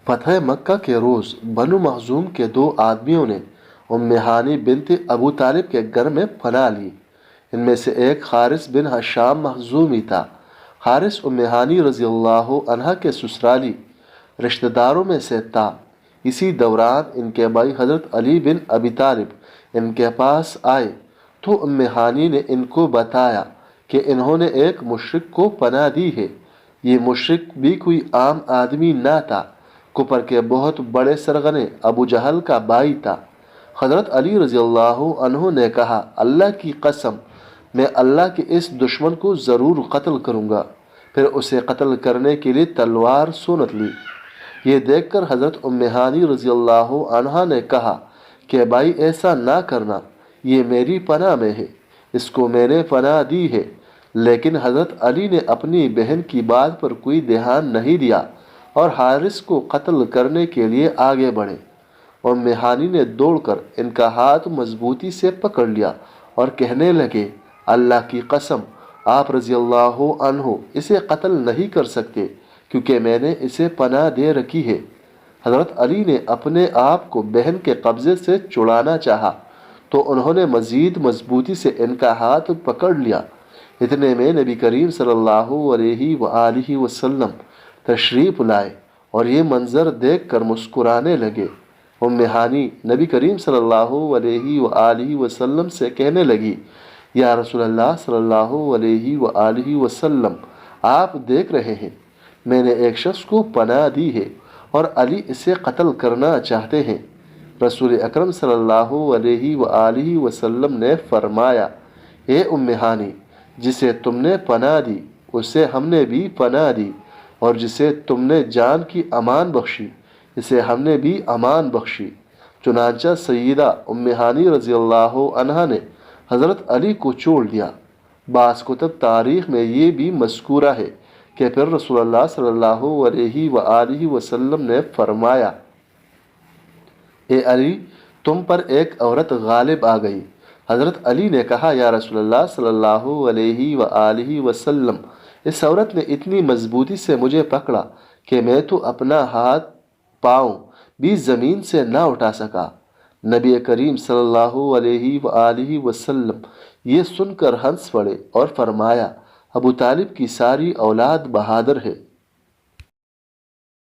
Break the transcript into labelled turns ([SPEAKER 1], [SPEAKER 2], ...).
[SPEAKER 1] فتح مکہ کے روز بنو مخزوم کے دو آدمیوں نے ام ہانی بنت ابو طالب کے گھر میں پناہ لی۔ ان میں سے ایک حارث بن حشام مخزومی تھا۔ حارث ام ہانی رضی اللہ عنہ کے سسرالی رشتہ داروں میں سے تھا۔ اسی دوران ان کے بھائی حضرت علی بن ابی طالب ان کے پاس آئے تو ام ہانی نے ان کو بتایا کہ انہوں نے ایک مشرک کو پناہ دی ہے۔ یہ مشرک بھی کوئی عام آدمی نہ تھا، کفر کے بہت بڑے سرغنے ابو جہل کا بھائی تھا۔ حضرت علی رضی اللہ عنہ نے کہا، اللہ کی قسم، میں اللہ کے اس دشمن کو ضرور قتل کروں گا۔ پھر اسے قتل کرنے کے لیے تلوار سونت لی۔ یہ دیکھ کر حضرت ام ہانی رضی اللہ عنہا نے کہا کہ بھائی ایسا نہ کرنا، یہ میری پناہ میں ہے، اس کو میں نے پناہ دی ہے۔ لیکن حضرت علی نے اپنی بہن کی بات پر کوئی دھیان نہیں دیا اور حارث کو قتل کرنے کے لیے آگے بڑھے۔ ام ہانی نے دوڑ کر ان کا ہاتھ مضبوطی سے پکڑ لیا اور کہنے لگے، اللہ کی قسم، آپ رضی اللہ عنہ اسے قتل نہیں کر سکتے کیونکہ میں نے اسے پناہ دے رکھی ہے۔ حضرت علی نے اپنے آپ کو بہن کے قبضے سے چھڑانا چاہا تو انہوں نے مزید مضبوطی سے ان کا ہاتھ پکڑ لیا۔ اتنے میں نبی کریم صلی اللہ علیہ وآلہ وسلم تشریف لائے اور یہ منظر دیکھ کر مسکرانے لگے۔ ام ہانی نبی کریم صلی اللہ علیہ وآلہ وسلم سے کہنے لگی، یا رسول اللہ صلی اللہ علیہ وآلہ وسلم، آپ دیکھ رہے ہیں میں نے ایک شخص کو پناہ دی ہے اور علی اسے قتل کرنا چاہتے ہیں۔ رسول اکرم صلی اللہ علیہ وآلہ وسلم نے فرمایا، اے ام ہانی، جسے تم نے پناہ دی اسے ہم نے بھی پناہ دی، اور جسے تم نے جان کی امان بخشی اسے ہم نے بھی امان بخشی۔ چنانچہ سیدہ ام ہانی رضی اللہ عنہا نے حضرت علی کو چھوڑ دیا۔ بعض کتب تاریخ میں یہ بھی مذکورہ ہے کہ پھر رسول اللہ صلی اللہ علیہ وآلہ وسلم نے فرمایا، اے علی، تم پر ایک عورت غالب آ گئی۔ حضرت علی نے کہا، یا رسول اللہ صلی اللہ علیہ وآلہ وسلم، اس عورت نے اتنی مضبوطی سے مجھے پکڑا کہ میں تو اپنا ہاتھ پاؤں بھی زمین سے نہ اٹھا سکا۔ نبی کریم صلی اللہ علیہ وآلہ وسلم یہ سن کر ہنس پڑے اور فرمایا، ابو طالب کی ساری اولاد بہادر ہے۔